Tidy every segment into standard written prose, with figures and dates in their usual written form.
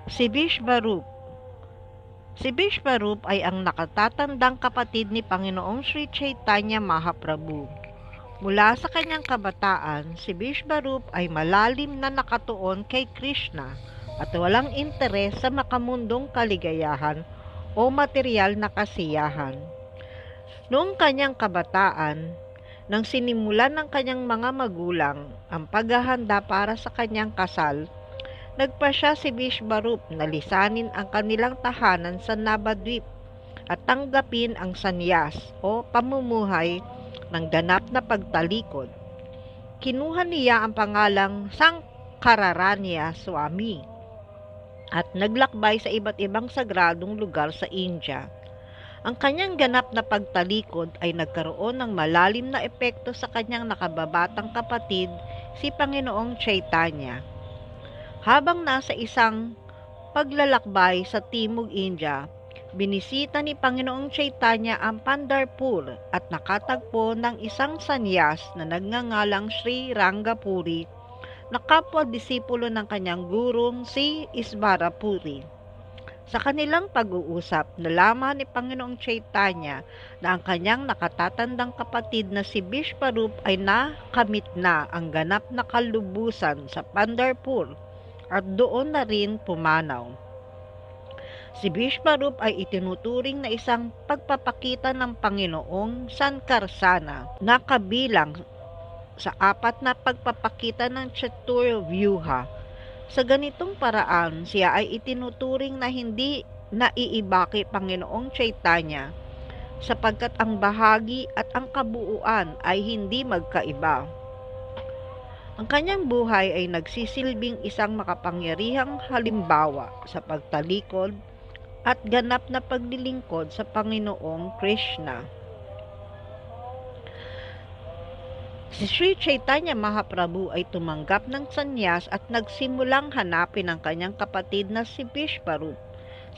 Si Vishvarup. Si Vishvarup ay ang nakatatandang kapatid ni Panginoong Sri Chaitanya Mahaprabhu. Mula sa kanyang kabataan, si Vishvarup ay malalim na nakatuon kay Krishna at walang interes sa makamundong kaligayahan o materyal na kasiyahan. Noong kanyang kabataan, nang sinimulan ng kanyang mga magulang ang paghahanda para sa kanyang kasal, nagpasya si Vishvarup na lisanin ang kanilang tahanan sa Navadvip at tanggapin ang sanyas o pamumuhay ng ganap na pagtalikod. Kinuha niya ang pangalang Sankararanya Swami at naglakbay sa iba't ibang sagradong lugar sa India. Ang kanyang ganap na pagtalikod ay nagkaroon ng malalim na epekto sa kanyang nakababatang kapatid, si Panginoong Chaitanya. Habang nasa isang paglalakbay sa Timog India, binisita ni Panginoong Chaitanya ang Pandharpur at nakatagpo ng isang sanyas na nagngangalang Sri Rangapuri na kapwa-disipulo ng kanyang gurong si Isvarapuri. Sa kanilang pag-uusap, nalaman ni Panginoong Chaitanya na ang kanyang nakatatandang kapatid na si Vishvarup ay nakamit na ang ganap na kalubusan sa Pandharpur at doon na rin pumanaw. Si Vishvarup ay itinuturing na isang pagpapakita ng Panginoong Sankarsana na kabilang sa apat na pagpapakita ng Chaturvyuha. Sa ganitong paraan, siya ay itinuturing na hindi naiiba kay Panginoong Chaitanya sapagkat ang bahagi at ang kabuuan ay hindi magkaiba. Ang kanyang buhay ay nagsisilbing isang makapangyarihang halimbawa sa pagtalikod at ganap na paglilingkod sa Panginoong Krishna. Si Sri Chaitanya Mahaprabhu ay tumanggap ng sanyas at nagsimulang hanapin ang kanyang kapatid na si Vishvarup.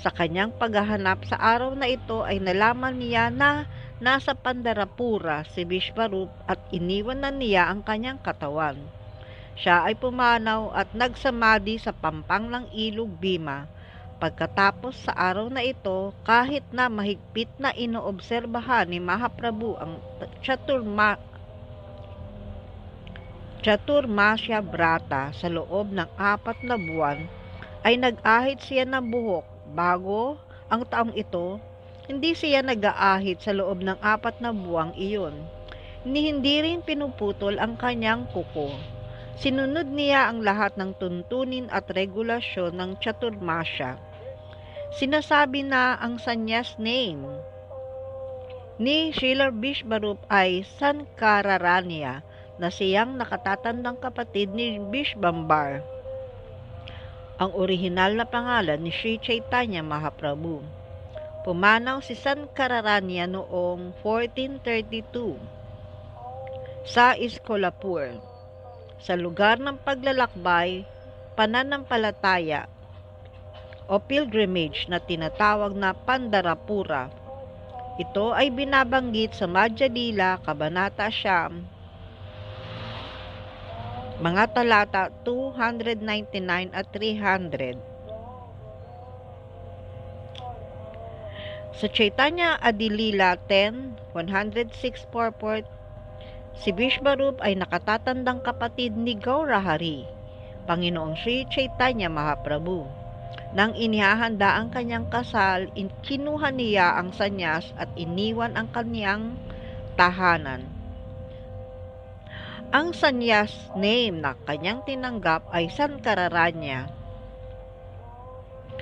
Sa kanyang paghahanap sa araw na ito ay nalaman niya na nasa Pandharpura si Vishvarup at iniwan na niya ang kanyang katawan. Siya ay pumanaw at nagsamadhi sa pampang ng ilog Bhima. Pagkatapos sa araw na ito, kahit na mahigpit na inoobserbahan ni Mahaprabhu ang Chaturmasya Brata sa loob ng 4 na buwan, ay nag-ahit siya ng buhok bago ang taong ito. Hindi siya nag-aahit sa loob ng 4 na buwang iyon. Hindi rin pinuputol ang kanyang kuko. Sinunod niya ang lahat ng tuntunin at regulasyon ng Chaturmasya. Sinasabi na ang sanyas name ni Srila Vishvarup ay Sankararanya na siyang nakatatandang kapatid ni Vishvambar. Ang orihinal na pangalan ni Sri Chaitanya Mahaprabhu. Pumanaw si Sankararanya noong 1432 sa Iskolapur. Sa lugar ng paglalakbay, pananampalataya o pilgrimage na tinatawag na Pandharpura. Ito ay binabanggit sa Madhya Lila, Kabanata Siyam, mga talata 299 at 300. Sa Chaitanya Adilila 10:106 purport, si Vishvarup ay nakatatandang kapatid ni Gaurahari, Panginoong Sri Chaitanya Mahaprabhu. Nang inihahanda ang kanyang kasal, kinuha niya ang sanyas at iniwan ang kanyang tahanan. Ang sanyas name na kanyang tinanggap ay Sankararanya.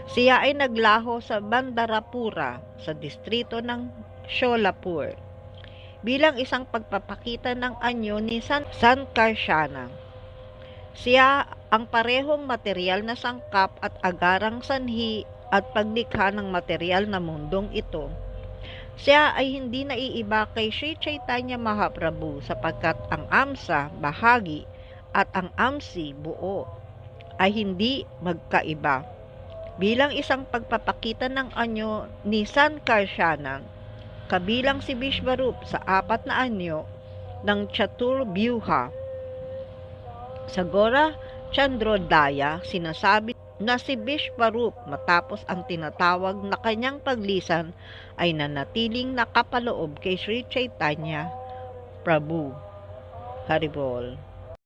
Siya ay naglaho sa Bandharapura sa distrito ng Sholapur bilang isang pagpapakita ng anyo ni Sankarsana. Siya ang parehong material na sangkap at agarang sanhi at paglikha ng material na mundong ito. Siya ay hindi naiiba kay Sri Chaitanya Mahaprabhu sapagkat ang amsa, bahagi, at ang amsi, buo, ay hindi magkaiba. Bilang isang pagpapakita ng anyo ni Sankarsana, kabilang si Vishvarup sa 4 na anyo ng Chaturvyuha. Sa Gora Chandrodaya, sinasabi na si Vishwarup matapos ang tinatawag na kanyang paglisan ay nanatiling nakapaloob kay Sri Chaitanya Prabhu. Haribol.